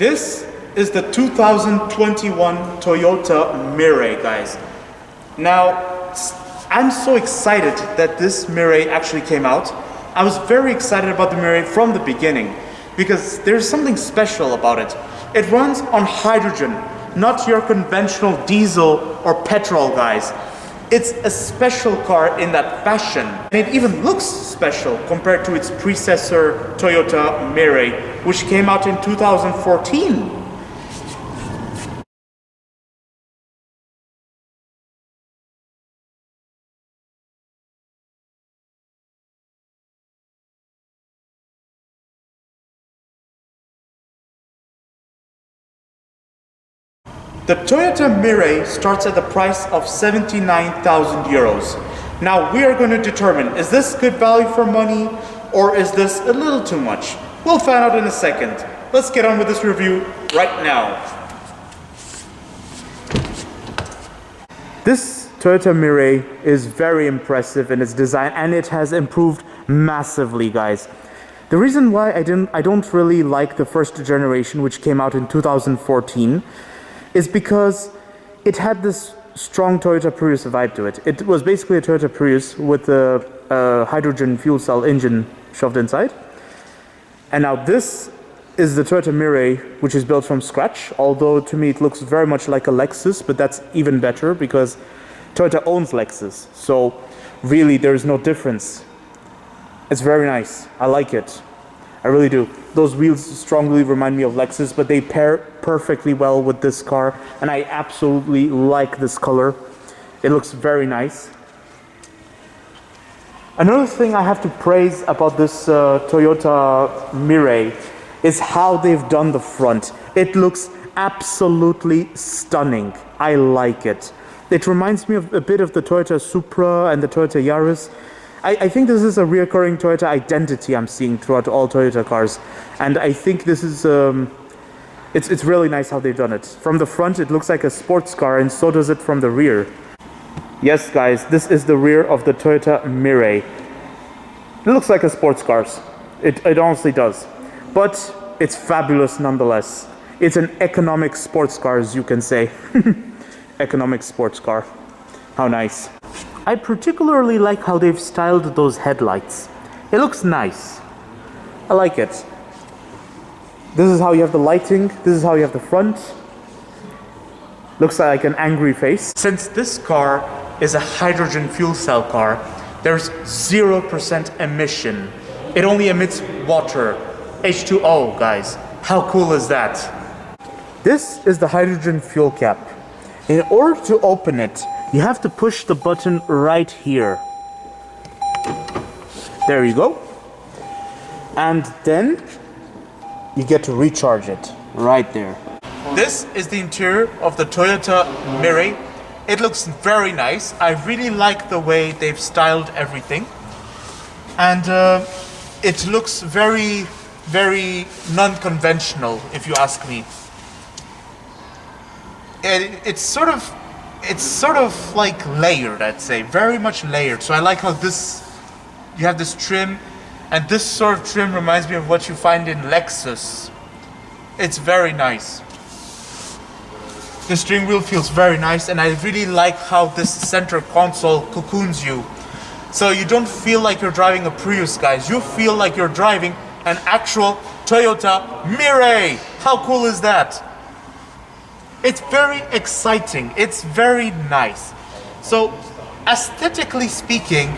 This is the 2021 Toyota Mirai, guys. Now, I'm so excited that this Mirai actually came out. I was very excited about the Mirai from the beginning because there's something special about it. It runs on hydrogen, not your conventional diesel or petrol, guys. It's a special car in that fashion. And it even looks special compared to its predecessor Toyota Mirai, which came out in 2014. The Toyota Mirai starts at the price of 79,000 euros. Now we are going to determine, is this good value for money or is this a little too much? We'll find out in a second. Let's get on with this review right now. This Toyota Mirai is very impressive in its design and it has improved massively, guys. The reason why I don't really like the first generation, which came out in 2014, is because it had this strong Toyota Prius vibe to it. It was basically a Toyota Prius with a hydrogen fuel cell engine shoved inside. And now this is the Toyota Mirai, which is built from scratch, although to me it looks very much like a Lexus, but that's even better because Toyota owns Lexus. So really there's no difference. It's very nice. I like it. I really do. Those wheels strongly remind me of Lexus, but they pair perfectly well with this car, and I absolutely like this color. It looks very nice. Another thing I have to praise about this Toyota Mirai is how they've done the front. It looks absolutely stunning. I like it. It reminds me of a bit of the Toyota Supra and the Toyota Yaris. I think this is a recurring Toyota identity I'm seeing throughout all Toyota cars. And I think this is, it's really nice how they've done it. From the front, it looks like a sports car, and so does it from the rear. Yes, guys, this is the rear of the Toyota Mirai. It looks like a sports car. It honestly does. But it's fabulous nonetheless. It's an economic sports car, as you can say. Economic sports car. How nice. I particularly like how they've styled those headlights. It looks nice. I like it. This is how you have the lighting. This is how you have the front. Looks like an angry face. Since this car is a hydrogen fuel cell car, there's 0% emission. It only emits water, H2O, guys. How cool is that? This is the hydrogen fuel cap. In order to open it, you have to push the button right here. There you go. And then you get to recharge it right there. This is the interior of the Toyota Mirai. It looks very nice. I really like the way they've styled everything. And it looks very, very non-conventional, if you ask me. It's sort of like layered, I'd say, very much layered. So I like how you have this trim, and this sort of trim reminds me of what you find in Lexus. It's very nice. The steering wheel feels very nice, and I really like how this center console cocoons you. So you don't feel like you're driving a Prius, guys. You feel like you're driving an actual Toyota Mirai. How cool is that? It's very exciting. It's very nice. So, aesthetically speaking,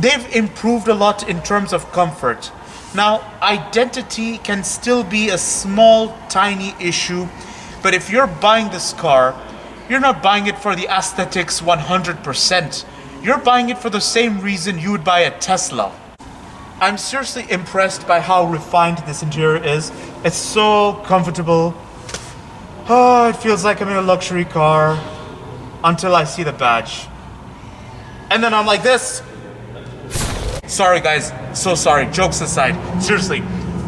they've improved a lot in terms of comfort. Now, identity can still be a small, tiny issue, but if you're buying this car, you're not buying it for the aesthetics 100%. You're buying it for the same reason you would buy a Tesla. I'm seriously impressed by how refined this interior is. It's so comfortable. Oh, it feels like I'm in a luxury car until I see the badge. And then I'm like this. Sorry guys, so sorry, jokes aside. Seriously,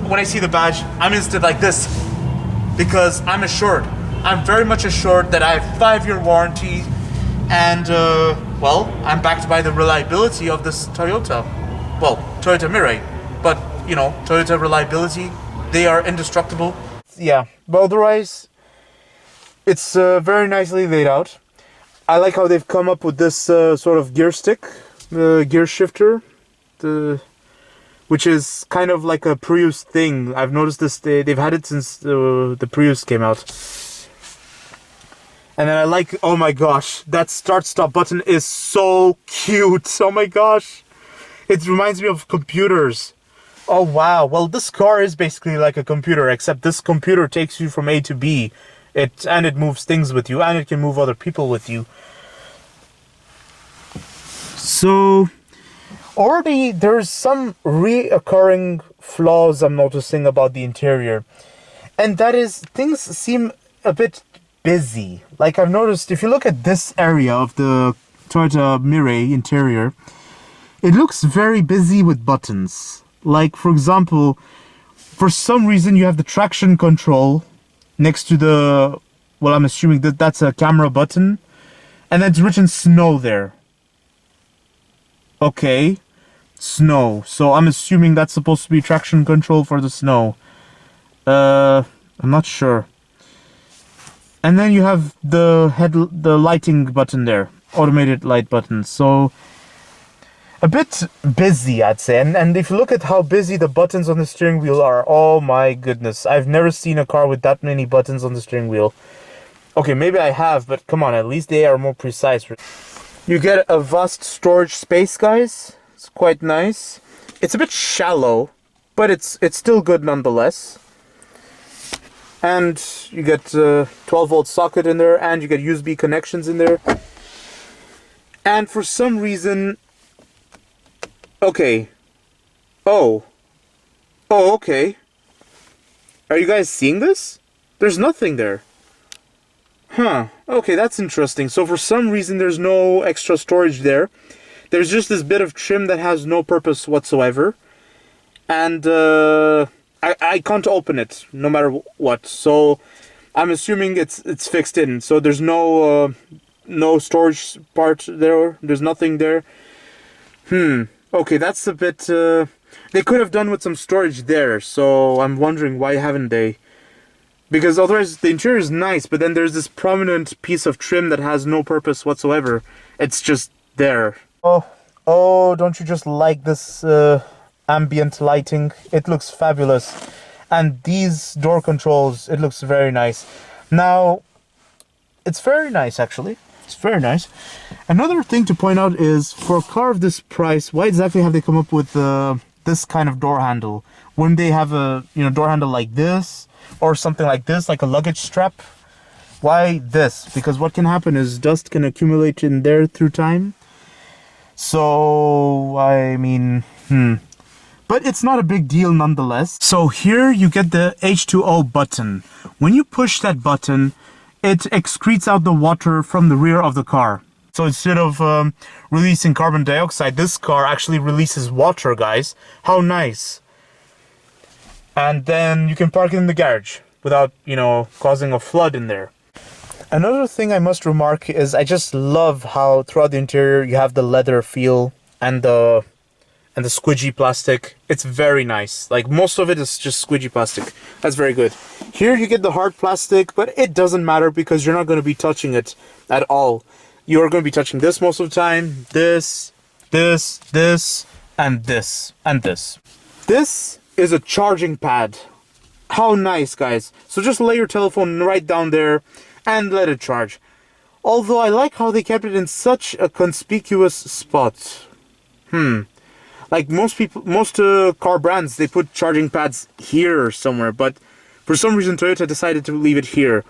when I see the badge, I'm instant like this. Because I'm assured, I'm very much assured that I have 5-year warranty and well, I'm backed by the reliability of this Toyota. Well, Toyota Mirai, but you know, Toyota reliability, they are indestructible. yeah. But otherwise, it's very nicely laid out. I like how they've come up with this sort of gear stick, the gear shifter, which is kind of like a Prius thing. I've noticed this, they've had it since the Prius came out. And then I like, oh my gosh, that start-stop button is so cute. Oh my gosh. It reminds me of computers. Oh wow, well this car is basically like a computer, except this computer takes you from A to B. It moves things with you, and it can move other people with you. So, already there's some reoccurring flaws I'm noticing about the interior. And that is, things seem a bit busy. Like I've noticed, if you look at this area of the Toyota Mirai interior, it looks very busy with buttons. Like, for example, for some reason you have the traction control next to the, well, I'm assuming that that's a camera button, and then it's written snow there. Okay, snow. So I'm assuming that's supposed to be traction control for the snow. I'm not sure. And then you have the lighting button there, automated light button. So a bit busy, I'd say. And if you look at how busy the buttons on the steering wheel are, oh my goodness. I've never seen a car with that many buttons on the steering wheel. Okay, maybe I have, but come on, at least they are more precise. You get a vast storage space, guys. It's quite nice. It's a bit shallow, but it's still good nonetheless. And you get a 12-volt socket in there, and you get USB connections in there. And for some reason... Okay. Oh, okay. Are you guys seeing this? There's nothing there. Huh. Okay, that's interesting. So for some reason there's no extra storage there. There's just this bit of trim that has no purpose whatsoever. And I can't open it no matter what. So I'm assuming it's fixed in. So there's no storage part there. There's nothing there. Okay, that's a bit... they could have done with some storage there, so I'm wondering why haven't they? Because otherwise the interior is nice, but then there's this prominent piece of trim that has no purpose whatsoever. It's just there. Oh, don't you just like this ambient lighting? It looks fabulous. And these door controls, it looks very nice. Now, it's very nice actually. It's very nice. Another thing to point out is, for a car of this price, why exactly have they come up with this kind of door handle? Wouldn't they have a door handle like this, or something like this, like a luggage strap? Why this? Because what can happen is dust can accumulate in there through time. So I mean, but it's not a big deal nonetheless. So here you get the H2O button. When you push that button, it excretes out the water from the rear of the car. So instead of releasing carbon dioxide, this car actually releases water, guys. How nice. And then you can park it in the garage without, causing a flood in there. Another thing I must remark is I just love how throughout the interior you have the leather feel and the squidgy plastic. It's very nice. Like, most of it is just squidgy plastic. That's very good. Here you get the hard plastic, but it doesn't matter because you're not going to be touching it at all. You're going to be touching this most of the time. This, and this, and this. This is a charging pad. How nice, guys. So just lay your telephone right down there and let it charge. Although I like how they kept it in such a conspicuous spot. Like most car brands, they put charging pads here somewhere, but for some reason Toyota decided to leave it here.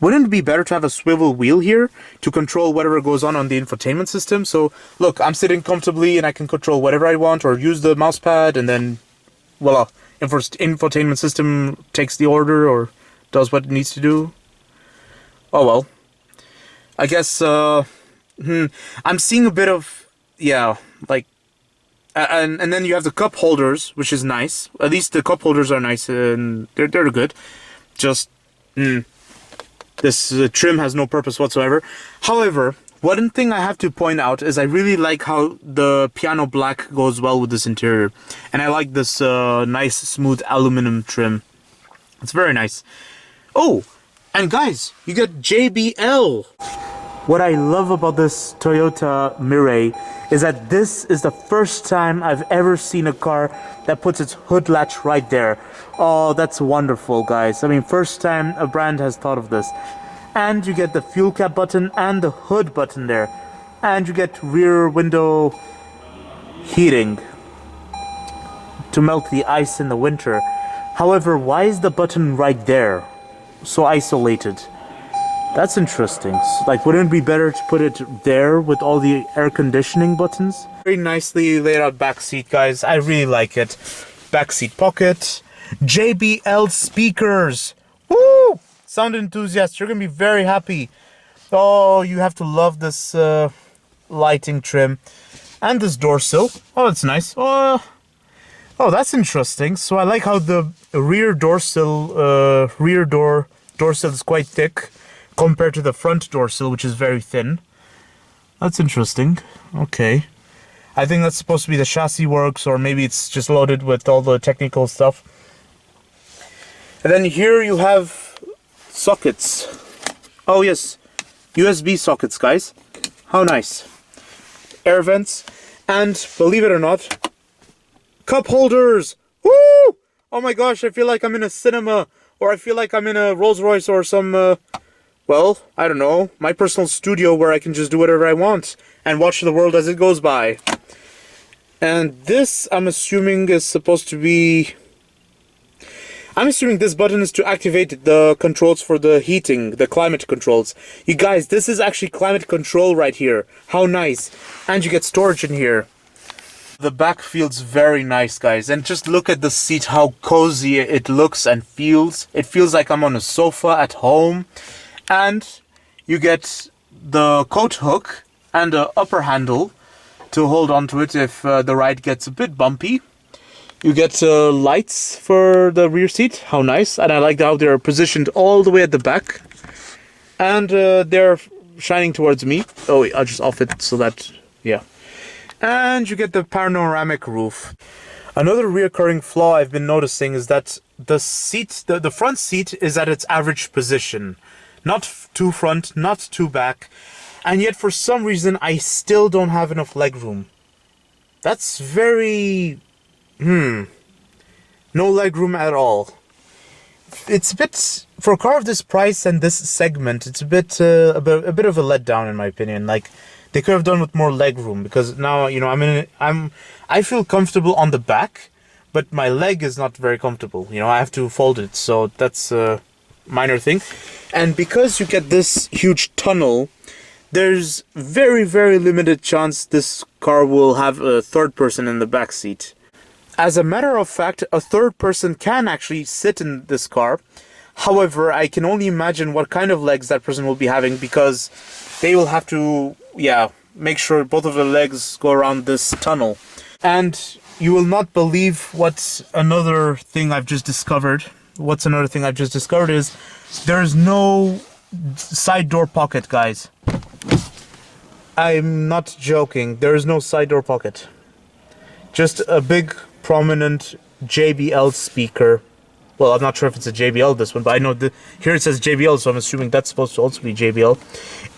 Wouldn't it be better to have a swivel wheel here to control whatever goes on the infotainment system? So look, I'm sitting comfortably and I can control whatever I want, or use the mouse pad, and then voila, infotainment system takes the order or does what it needs to do. Oh well. I guess I'm seeing a bit of, like, and then you have the cup holders, which is nice. At least the cup holders are nice and they're good. Just this trim has no purpose whatsoever. However, one thing I have to point out is I really like how the piano black goes well with this interior, and I like this nice smooth aluminum trim. It's very nice. Oh, and guys, you get JBL. What I love about this Toyota Mirai is that this is the first time I've ever seen a car that puts its hood latch right there. Oh, that's wonderful, guys. I mean, first time a brand has thought of this. And you get the fuel cap button and the hood button there. And you get rear window heating to melt the ice in the winter. However, why is the button right there? So isolated. That's interesting. Like, wouldn't it be better to put it there with all the air conditioning buttons? Very nicely laid out back seat, guys. I really like it. Back seat pocket. JBL speakers. Woo! Sound enthusiasts, you're gonna be very happy. Oh, you have to love this lighting trim. And this door sill. Oh, that's nice. Oh, that's interesting. So I like how the rear door sill, door sill is quite thick compared to the front door sill, which is very thin. That's interesting. Okay. I think that's supposed to be the chassis works, or maybe it's just loaded with all the technical stuff. And then here you have sockets. Oh yes, USB sockets, guys. How nice. Air vents, and believe it or not, cup holders. Woo! Oh my gosh, I feel like I'm in a cinema, or I feel like I'm in a Rolls Royce or some well, I don't know, my personal studio where I can just do whatever I want and watch the world as it goes by. And this, I'm assuming, is supposed to be... I'm assuming this button is to activate the controls for the heating, the climate controls. You guys, this is actually climate control right here. How nice. And you get storage in here. The back feels very nice, guys. And just look at the seat, how cozy it looks and feels. It feels like I'm on a sofa at home. And you get the coat hook and the upper handle to hold on to it if the ride gets a bit bumpy. You get lights for the rear seat. How nice. And I like how they're positioned all the way at the back. And they're shining towards me. Oh, wait, I'll just off it so that, yeah. And you get the panoramic roof. Another reoccurring flaw I've been noticing is that the seat, the front seat is at its average position. Not too front, not too back. And yet for some reason I still don't have enough leg room. That's very... no leg room at all. It's a bit... For a car of this price and this segment, it's a bit of a letdown in my opinion. Like, they could have done with more leg room, because now, you know, I feel comfortable on the back, but my leg is not very comfortable. You know, I have to fold it, so that's a minor thing. And because you get this huge tunnel, there's very, very limited chance this car will have a third person in the back seat. As a matter of fact, a third person can actually sit in this car. However, I can only imagine what kind of legs that person will be having, because they will have to, yeah, make sure both of the legs go around this tunnel. And you will not believe what another thing I've just discovered. What's another thing I've just discovered is there's no side door pocket, guys. I'm not joking. There is no side door pocket. Just a big, prominent JBL speaker. Well, I'm not sure if it's a JBL, this one, but I know here it says JBL, so I'm assuming that's supposed to also be JBL.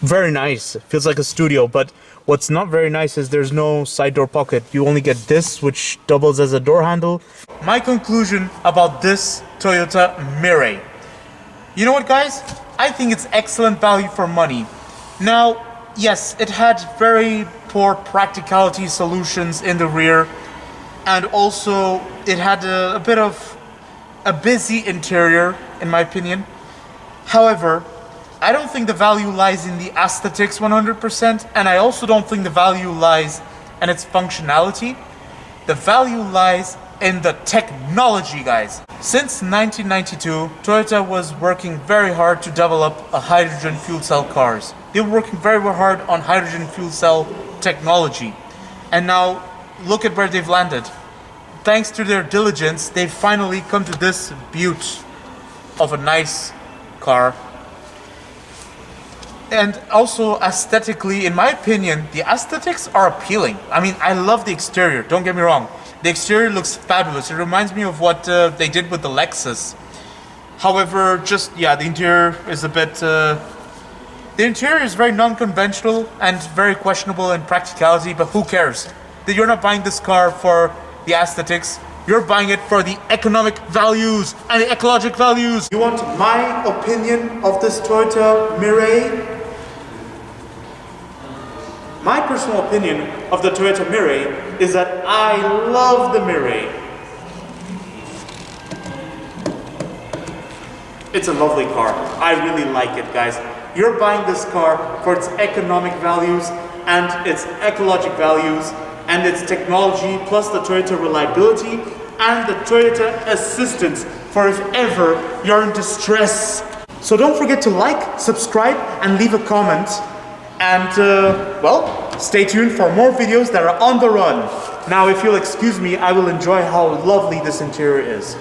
Very nice. It feels like a studio, but what's not very nice is there's no side door pocket. You only get this, which doubles as a door handle. My conclusion about this Toyota Mirai. You know what, guys? I think it's excellent value for money. Now, yes, it had very poor practicality solutions in the rear, and also it had a bit of a busy interior, in my opinion. However, I don't think the value lies in the aesthetics 100%, and I also don't think the value lies in its functionality. The value lies in the technology, guys. Since 1992, Toyota was working very hard to develop a hydrogen fuel cell cars. They were working very hard on hydrogen fuel cell technology. And now, look at where they've landed. Thanks to their diligence, they've finally come to this beaut of a nice car. And also aesthetically, in my opinion, the aesthetics are appealing. I mean, I love the exterior, don't get me wrong. The exterior looks fabulous. It reminds me of what they did with the Lexus. However, just, yeah, the interior is a bit, the interior is very non-conventional and very questionable in practicality, but who cares? That you're not buying this car for the aesthetics, you're buying it for the economic values and the ecologic values. You want my opinion of this Toyota Mirai? My personal opinion of the Toyota Mirai is that I love the Mirai. It's a lovely car. I really like it, guys. You're buying this car for its economic values and its ecologic values and its technology, plus the Toyota reliability and the Toyota assistance for if ever you're in distress. So don't forget to like, subscribe, and leave a comment. And, well, stay tuned for more videos that are on the run. Now, if you'll excuse me, I will enjoy how lovely this interior is.